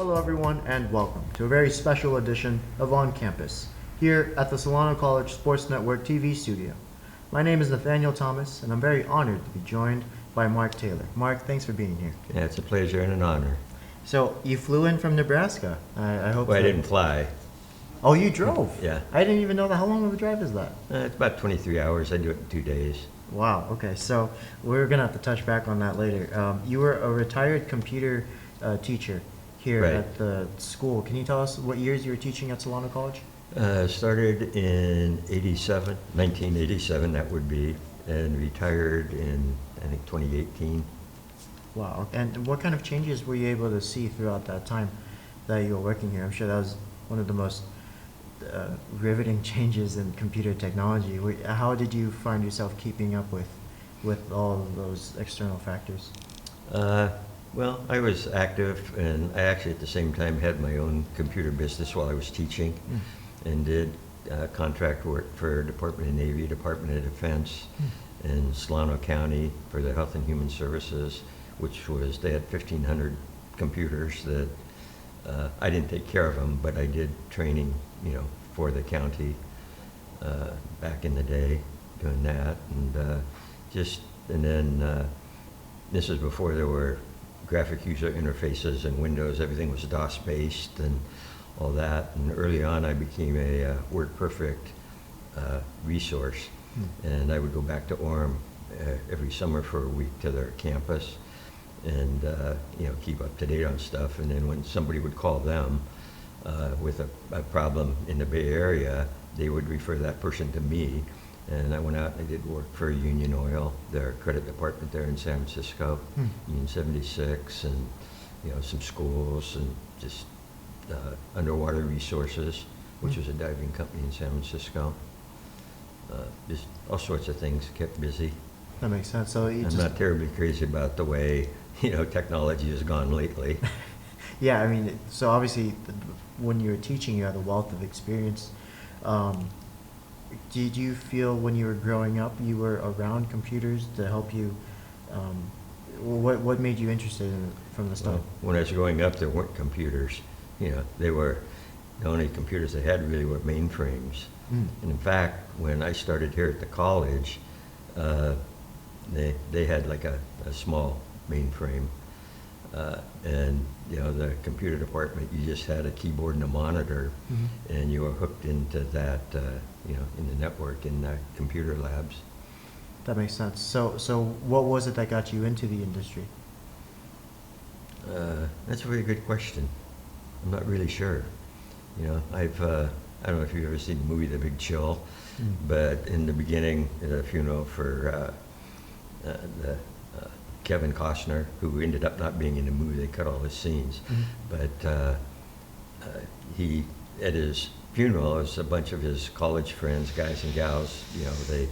Hello everyone and welcome to a very special edition of On Campus here at the Solano College Sports Network TV studio. My name is Nathaniel Thomas and I'm very honored to be joined by Mark Taylor. Mark, thanks for being here. Yeah, it's a pleasure and an honor. So you flew in from Nebraska. I hope. Well, I didn't fly. Oh, you drove? Yeah. I didn't even know that. How long of a drive is that? It's about 23 hours. I do it in 2 days. Wow. Okay. So we're gonna have to touch back on that later. You were a retired computer teacher here Right. at the school. Can you tell us what years you were teaching at Solano College? Started in 1987 that would be, and retired in, I think, 2018. Wow. And what kind of changes were you able to see throughout that time that you were working here? I'm sure that was one of the most riveting changes in computer technology. How did you find yourself keeping up with all of those external factors? Well, I was active, and I actually at the same time had my own computer business while I was teaching, and did contract work for Department of Navy, Department of Defense, in Solano County for the Health and Human Services, which was, they had 1,500 computers that I didn't take care of them, but I did training, for the county back in the day, doing that, and then this was before there were graphic user interfaces and Windows. Everything was DOS based and all that. And early on, I became a WordPerfect resource, and I would go back to Orem every summer for a week to their campus, and keep up to date on stuff. And then when somebody would call them with a problem in the Bay Area, they would refer that person to me. And I went out and I did work for Union Oil, their credit department there in San Francisco, Union 76, and some schools, and just underwater resources, which was a diving company in San Francisco. Just all sorts of things kept busy. That makes sense. So I'm not terribly crazy about the way technology has gone lately. Yeah, I mean, so obviously when you were teaching, you had a wealth of experience. Did you feel when you were growing up you were around computers to help you? What made you interested in it from the start? Well, when I was growing up, there weren't computers. They were, the only computers they had really were mainframes. And in fact, when I started here at the college, they had like a small mainframe. And the computer department, you just had a keyboard and a monitor, and you were hooked into that, in the network in the computer labs. That makes sense. So what was it that got you into the industry? That's a very good question. I'm not really sure. I don't know if you've ever seen the movie The Big Chill, but in the beginning, at a funeral for Kevin Costner, who ended up not being in the movie, they cut all his scenes. But he, at his funeral, it was a bunch of his college friends, guys and gals, they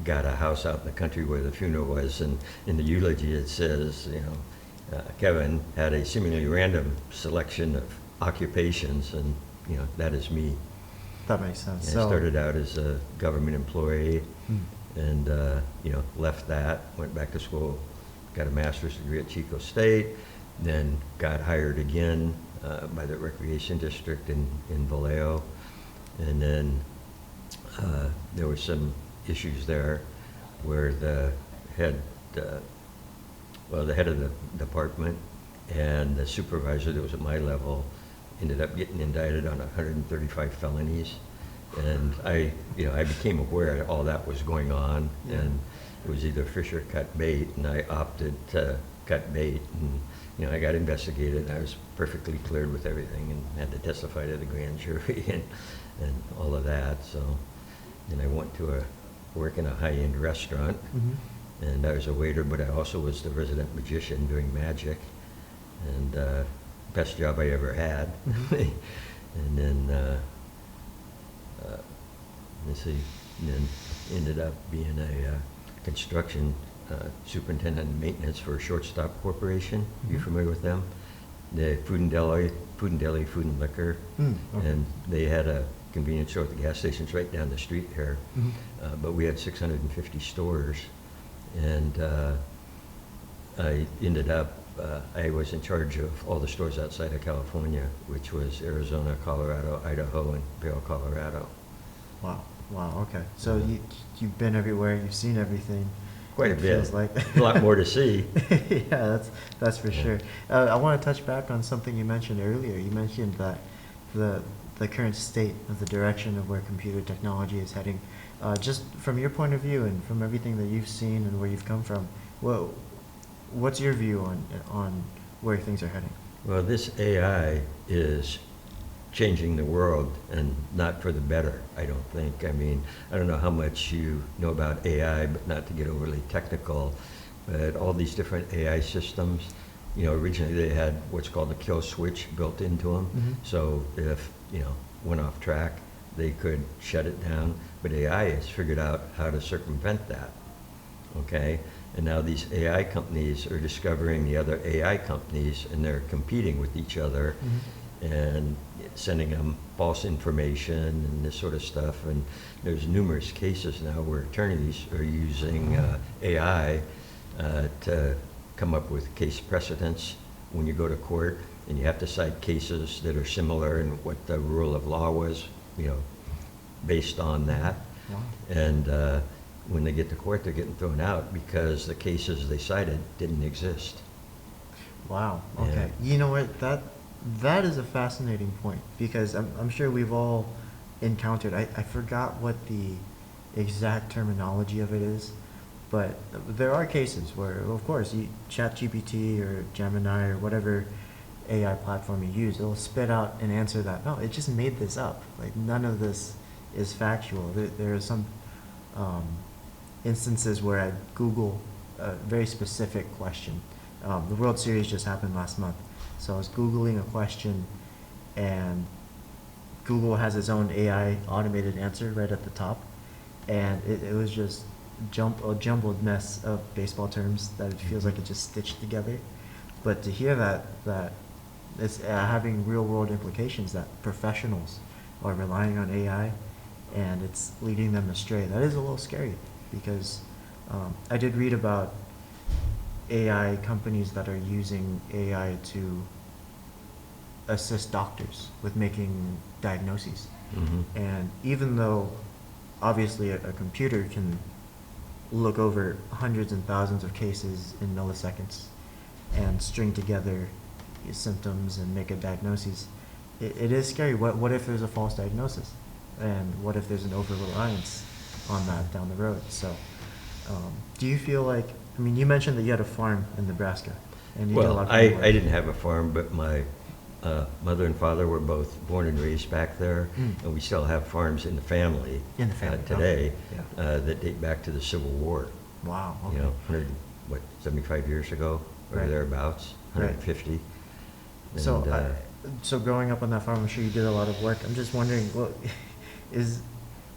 got a house out in the country where the funeral was, and in the eulogy it says, Kevin had a seemingly random selection of occupations, and that is me. That makes sense. I started out as a government employee, and left that, went back to school, got a master's degree at Chico State, then got hired again by the Recreation District in Vallejo, and then there were some issues there where the head of the department and the supervisor that was at my level ended up getting indicted on 135 felonies, and I became aware that all that was going on, and it was either fish or cut bait, and I opted to cut bait, and I got investigated, and I was perfectly cleared with everything, and had to testify to the grand jury and all of that. So then I went to work in a high-end restaurant, and I was a waiter, but I also was the resident magician doing magic, and best job I ever had. And then then ended up being a construction superintendent and maintenance for Shortstop Corporation. You familiar with them? The food and deli, food and liquor, Okay. and they had a convenience store at the gas stations right down the street here. But we had 650 stores, and I ended up I was in charge of all the stores outside of California, which was Arizona, Colorado, Idaho, and Vail, Colorado. Wow. Wow. Okay. So you've been everywhere. You've seen everything. Quite a It bit. feels like A lot more to see. Yeah, that's for Yeah. sure. I want to touch back on something you mentioned earlier. You mentioned that the current state of the direction of where computer technology is heading. Just from your point of view and from everything that you've seen and where you've come from, what's your view on where things are heading? Well, this AI is changing the world, and not for the better, I don't think. I mean, I don't know how much you know about AI, but not to get overly technical, but all these different AI systems, originally they had what's called a kill switch built into them. Mhm. So if, went off track, they could shut it down. But AI has figured out how to circumvent that, okay? And now these AI companies are discovering the other AI companies, and they're competing with each other Mhm. and sending them false information and this sort of stuff. And there's numerous cases now where attorneys are using AI to come up with case precedents when you go to court, and you have to cite cases that are similar and what the rule of law was, based on that. Wow. And when they get to court, they're getting thrown out because the cases they cited didn't exist. Wow. Yeah. Okay. You know what? That is a fascinating point, because I'm sure we've all encountered. I forgot what the exact terminology of it is, but there are cases where, of course, you ChatGPT or Gemini or whatever AI platform you use, it'll spit out an answer that, no, it just made this up. Like, none of this is factual. There are some instances where I Google a very specific question. The World Series just happened last month. So I was Googling a question, and Google has its own AI automated answer right at the top. And it was just a jumbled mess of baseball terms that it feels like it just stitched together. But to hear that it's having real world implications, that professionals are relying on AI and it's leading them astray, that is a little scary, because I did read about AI companies that are using AI to assist doctors with making diagnoses. Mhm. And even though obviously a computer can look over hundreds and thousands of cases in milliseconds and string together symptoms and make a diagnosis, it is scary. What if there's a false diagnosis? And what if there's an over-reliance on that down the road? So do you feel like, I mean, you mentioned that you had a farm in Nebraska, and you did a Well, lot of I farm work. didn't have a farm, but my mother and father were both born and raised back there, Mm. and we still have farms in the family, In the family, today, yeah. that date back to the Civil War. Wow. Okay. 75 years ago, or Right. thereabouts, Right. 150. So, And, so growing up on that farm, I'm sure you did a lot of work. I'm just wondering, well,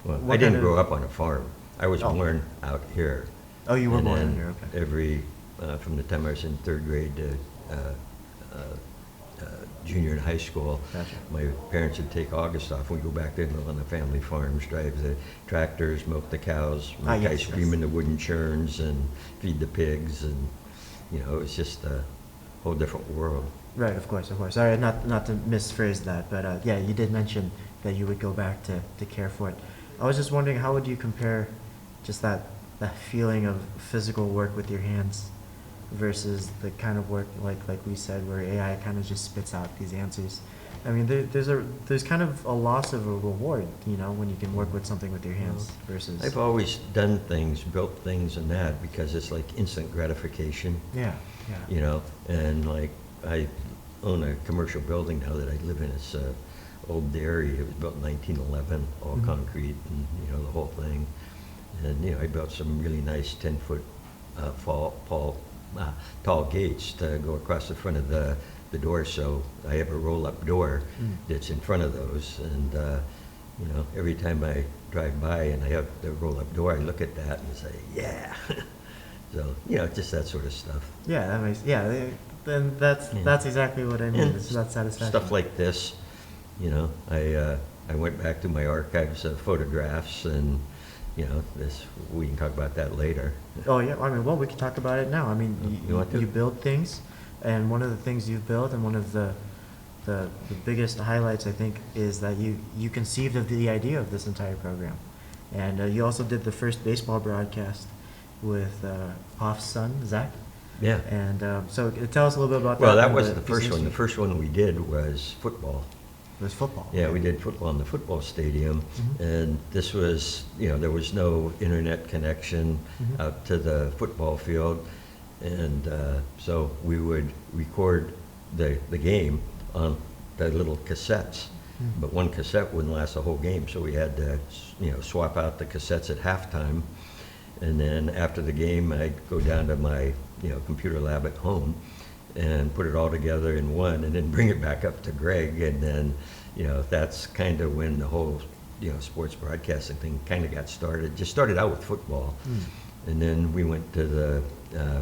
well, what I didn't kind grow of- up on a farm. I was Oh. born out here. Oh, you were And born out then here, okay. From the time I was in third grade to junior in high school, Gotcha. my parents would take August off. We'd go back there and live on the family farms, drive the tractors, milk the cows, make yes, ice cream yes. in the wooden churns, and feed the pigs. And, it was just a whole different world. Right, of course, of course. Sorry, not to misphrase that, but yeah, you did mention that you would go back to care for it. I was just wondering, how would you compare just that feeling of physical work with your hands versus the kind of work, like we said, where AI kind of just spits out these answers? I mean, there's kind of a loss of a reward, when you can work with something with your hands versus. I've always done things, built things and that, because it's like instant gratification. Yeah, yeah. And like I own a commercial building now that I live in. It's a old dairy. It was built in 1911, all Mhm. concrete, and the whole thing. And I built some really nice 10-foot tall gates to go across the front of the door. So I have a roll-up door that's in front of those. And every time I drive by and I have the roll-up door, I look at that and say, yeah. So just that sort of stuff. Yeah, that makes, yeah, then that's exactly what I mean. And It's that satisfaction. stuff like this, I went back to my archives of photographs, and this, we can talk about that later. Oh yeah, I mean, well, we can talk about it now. I mean, You want to? you build things. And one of the things you've built, and one of the biggest highlights, I think, is that you conceived of the idea of this entire program. And you also did the first baseball broadcast with Hoff's son, Zach. Yeah. And so tell us a little bit about that. Well, that and wasn't the piece first of one. The history. first one we did was football. It was football. Yeah, okay. we did football in the football stadium, Mhm. and this was, there was no internet connection Mhm. out to the football field, and so we would record the game on the little cassettes, Mhm. but one cassette wouldn't last the whole game, so we had to, swap out the cassettes at halftime, and then after the game, I'd go down to my, computer lab at home and put it all together in one, and then bring it back up to Greg, and then, that's kind of when the whole, sports broadcasting thing kind of got started. Just started out with football, and then we went to the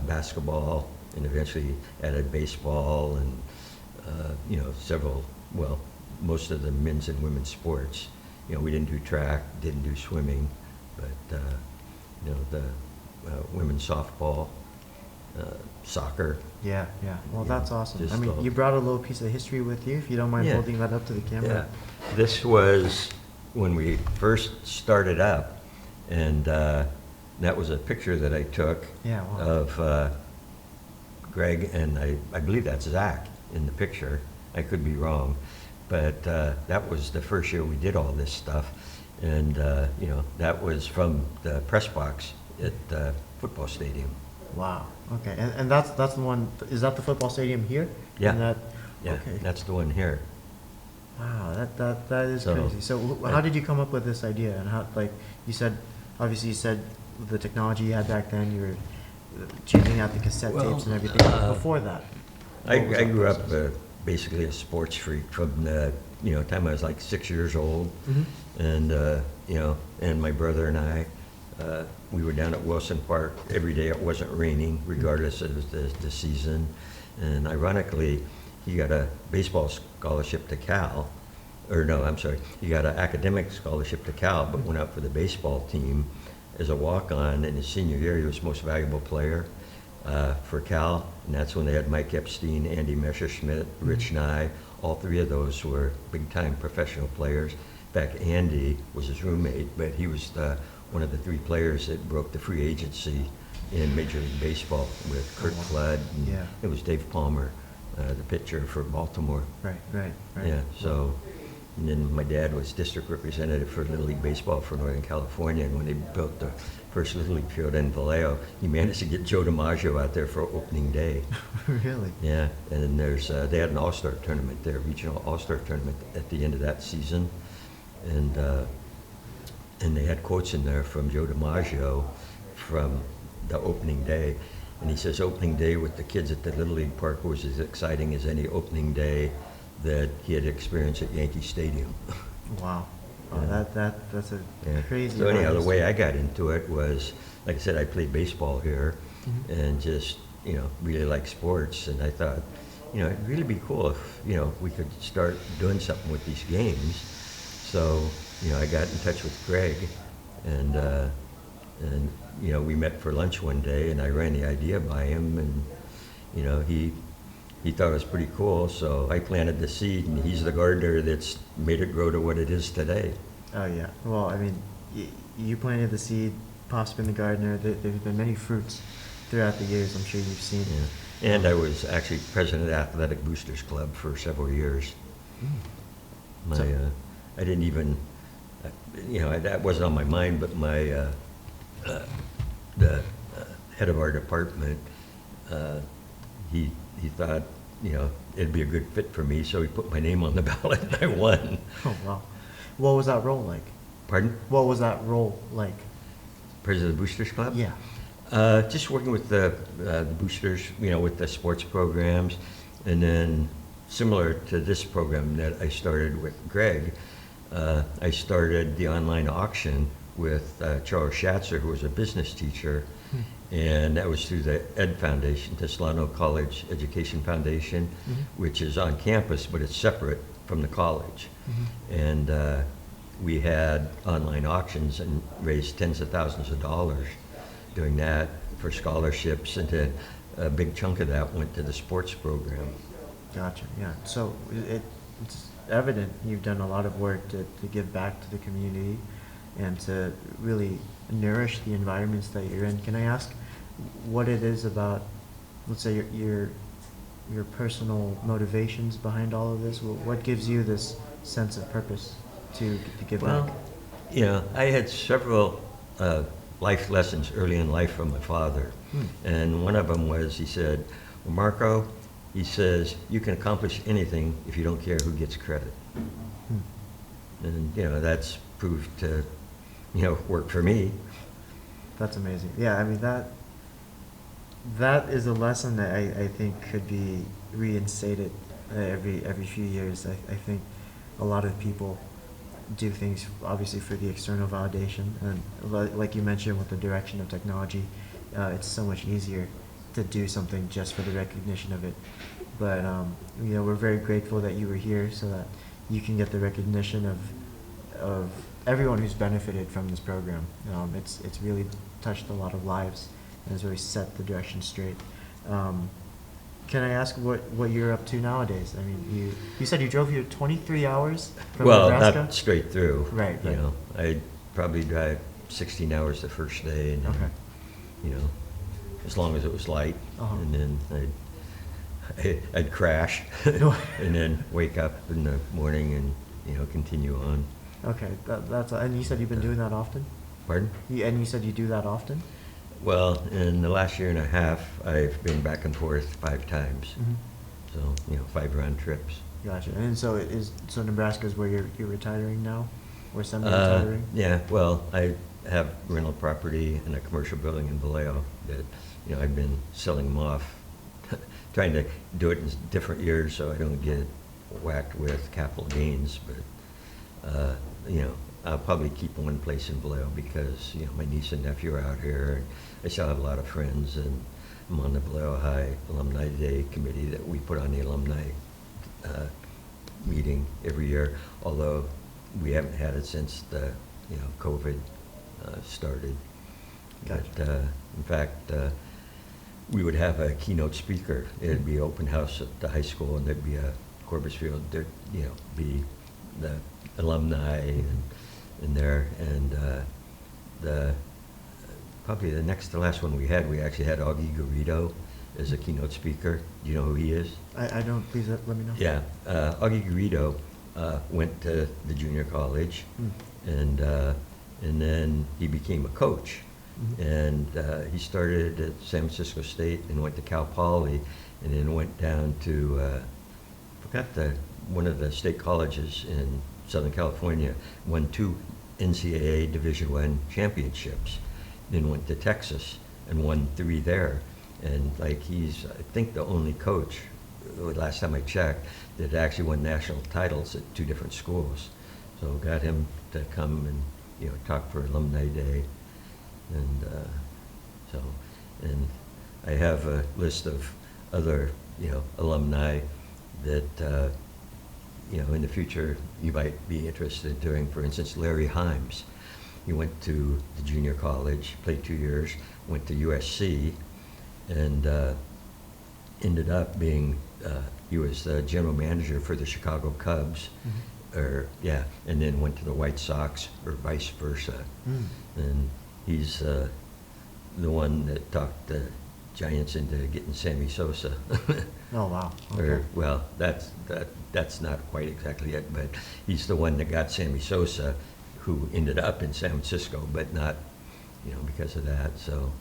basketball, and eventually added baseball, and most of the men's and women's sports. We didn't do track, didn't do swimming, but the women's softball, soccer. Yeah, yeah. Well, Yeah, that's awesome. just I mean, all- you brought a little piece of history with you, if you don't mind Yeah. holding that up to the camera. Yeah, this was when we first started up, and that was a picture that I took Yeah, wow. of Greg, and I believe that's Zach in the picture. I could be wrong, but that was the first year we did all this stuff, and that was from the press box at the football stadium. Wow. Okay. And that's the one. Is that the football stadium here? Yeah. And that, Yeah, okay. that's the one here. Wow. That is So, crazy. So how did you come up with this idea? And how, like you said, obviously you said the technology you had back then, you were changing out the cassette Well, tapes and everything. But before that, I what was that grew up process? basically a sports freak from the time I was like 6 years old, Mhm. and and my brother and I, we were down at Wilson Park every day. It wasn't raining, regardless of the season. And ironically, he got a baseball scholarship to Cal, or no, I'm sorry, he got an academic scholarship to Cal, but went out for the baseball team as a walk-on. In his senior year, he was most valuable player for Cal, and that's when they had Mike Epstein, Andy Messerschmidt, Rich Nye. All three of those were big-time professional players. In fact, Andy was his roommate, but he was one of the three players that broke the free agency in Major League Baseball with Kurt wow. Flood. And Yeah. it was Dave Palmer, the pitcher for Baltimore. Right. Yeah, so, and then my dad was district representative for Little League Baseball for Northern California, and when they built the first Little League field in Vallejo, he managed to get Joe DiMaggio out there for opening day. Really? Yeah, and then they had an all-star tournament there, regional all-star tournament at the end of that season, and they had quotes in there from Joe DiMaggio from the opening day, and he says opening day with the kids at the Little League Park was as exciting as any opening day that he had experienced at Yankee Stadium. Wow. Oh, Yeah. that's a Yeah. crazy. So anyhow, the amount way of I got into it was, like I said, I played baseball here, Mhm. and just really like sports, and I thought, it'd really be cool if we could start doing something with these games. So I got in touch with Greg, and we met for lunch one day, and I ran the idea by him, and he thought it was pretty cool. So I planted the seed, and he's the gardener that's made it grow to what it is today. Oh yeah. Well, I mean, you planted the seed. Pop's been the gardener. There's been many fruits throughout the years. I'm sure you've seen. Yeah. And I was actually president of the Athletic Boosters Club for several years. So- I didn't even, that wasn't on my mind, but the head of our department, he thought, it'd be a good fit for me, so he put my name on the ballot, and I won. Oh wow. What was that role like? Pardon? What was that role like? President of the Boosters Club? Yeah. Just working with the boosters, with the sports programs, and then similar to this program that I started with Greg, I started the online auction with Charles Schatzer, who was a business teacher, and that was through the Ed Foundation, the Solano College Education Foundation, which is on campus, but it's separate from the college. And we had online auctions and raised tens of thousands of dollars doing that for scholarships, and to a big chunk of that went to the sports program. Gotcha, yeah. So it's evident you've done a lot of work to give back to the community and to really nourish the environments that you're in. Can I ask what it is about, let's say, your personal motivations behind all of this? What gives you this sense of purpose to give back? Well, you know, I had several life lessons early in life from my father. And one of them was, he said, well, Marco, he says, you can accomplish anything if you don't care who gets credit. And, you know, that's proved to, you know, work for me. That's amazing. Yeah, I mean, that is a lesson that I think could be reinstated every few years. I think a lot of people do things obviously for the external validation, and like you mentioned with the direction of technology, it's so much easier to do something just for the recognition of it. But you know, we're very grateful that you were here so that you can get the recognition of everyone who's benefited from this program. It's really touched a lot of lives and has really set the direction straight. Can I ask what you're up to nowadays? I mean, you said you drove here 23 hours from Nebraska? Not straight through. Right. You know, I'd probably drive 16 hours the first day, and then, Okay. you know, as long as it was light, Uh-huh. and then I'd crash, and then wake up in the morning and, you know, continue on. Okay, that's and you said you've been doing that often? Pardon? And you said you do that often? Well, in the last year and a half, I've been back and forth 5 times. So, you know, 5 round trips. Gotcha. And so Nebraska is where you're retiring now, or semi-retiring? Yeah. Well, I have rental property and a commercial building in Vallejo that, you know, I've been selling them off, trying to do it in different years so I don't get whacked with capital gains. But you know, I'll probably keep one place in Vallejo because, you know, my niece and nephew are out here, and I still have a lot of friends, and I'm on the Vallejo High Alumni Day Committee that we put on the alumni meeting every year, although we haven't had it since the, you know, COVID started. Gotcha. But in fact, we would have a keynote speaker. It'd be open house at the high school, and there'd be a Corbus Field, there'd, you know, be the alumni in there, and probably the next to last one we actually had Augie Garrido as a keynote speaker. Do you know who he is? I don't. Please let me know. Yeah, Augie Garrido went to the junior college, and then he became a coach. And he started at San Francisco State and went to Cal Poly, and then went down to one of the state colleges in Southern California, won 2 NCAA Division I championships, then went to Texas and won 3 there. And like, he's, I think, the only coach, last time I checked, that actually won national titles at 2 different schools. So got him to come and, you know, talk for Alumni Day. And I have a list of other, you know, alumni that, you know, in the future you might be interested in doing. For instance, Larry Himes. He went to the junior college, played 2 years, went to USC, and ended up being, he was the general manager for the Chicago Cubs, and then went to the White Sox, or vice versa. And he's the one that talked the Giants into getting Sammy Sosa. Oh, wow. Okay. Well, that's not quite exactly it, but he's the one that got Sammy Sosa, who ended up in San Francisco, but not, you know, because of that. So,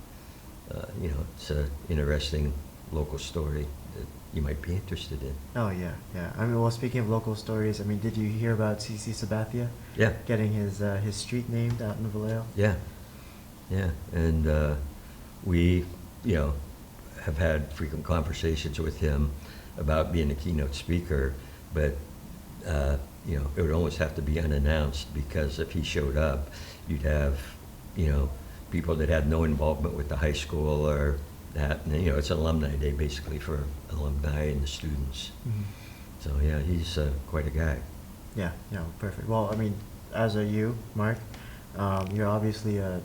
you know, it's an interesting local story that you might be interested in. Oh, yeah. I mean, well, speaking of local stories, I mean, did you hear about SCC Sabathia? Yeah. Getting his street named out in Vallejo? Yeah. And we, you know, have had frequent conversations with him about being a keynote speaker, but you know, it would almost have to be unannounced, because if he showed up, you'd have, you know, people that had no involvement with the high school or that, and, you know, it's alumni day basically for alumni and the students. So yeah, he's quite a guy. Yeah, perfect. Well, I mean, as are you, Mark. You're obviously a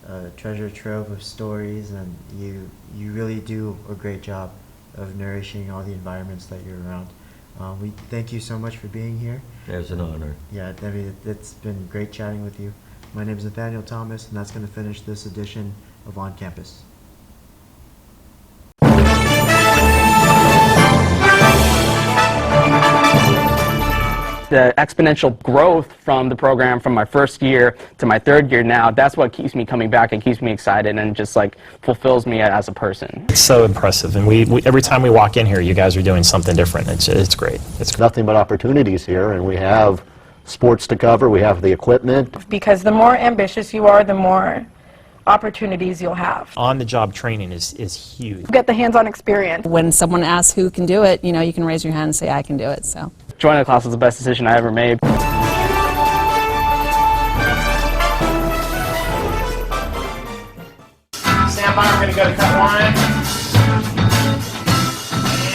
a treasure trove of stories, and you really do a great job of nourishing all the environments that you're around. We thank you so much for being here. It was an honor. Yeah, I mean, it's been great chatting with you. My name is Nathaniel Thomas, and that's going to finish this edition of On Campus. The exponential growth from the program from my first year to my third year now, that's what keeps me coming back and keeps me excited and just like fulfills me as a person. It's so impressive, and we every time we walk in here, you guys are doing something different. It's great. It's nothing but opportunities here, and we have sports to cover, we have the equipment. Because the more ambitious you are, the more opportunities you'll have. On-the-job training is huge. Get the hands-on experience. When someone asks who can do it, you know, you can raise your hand and say, I can do it. So Joining the class was the best decision I ever made. Stand by, we're going to go to cut one.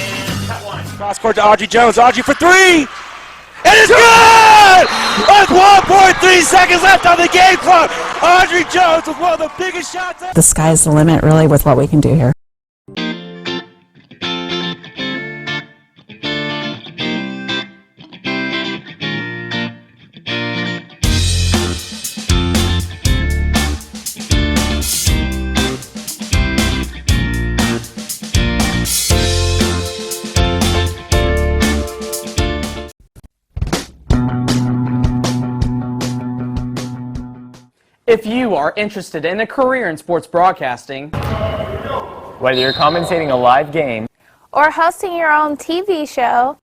And cut one. Cross court to Audrey Jones. Audrey for three! It is good! With 1.3 seconds left on the game clock, Audrey Jones with one of the biggest shots ever. the sky's the limit, really, with what we can do here. If you are interested in a career in sports broadcasting, whether you're commentating a live game or hosting your own TV show.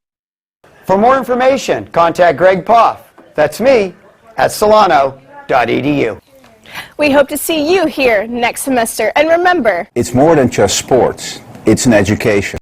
For more information, contact Greg Poff. That's me at solano.edu. We hope to see you here next semester. And remember, it's more than just sports. It's an education.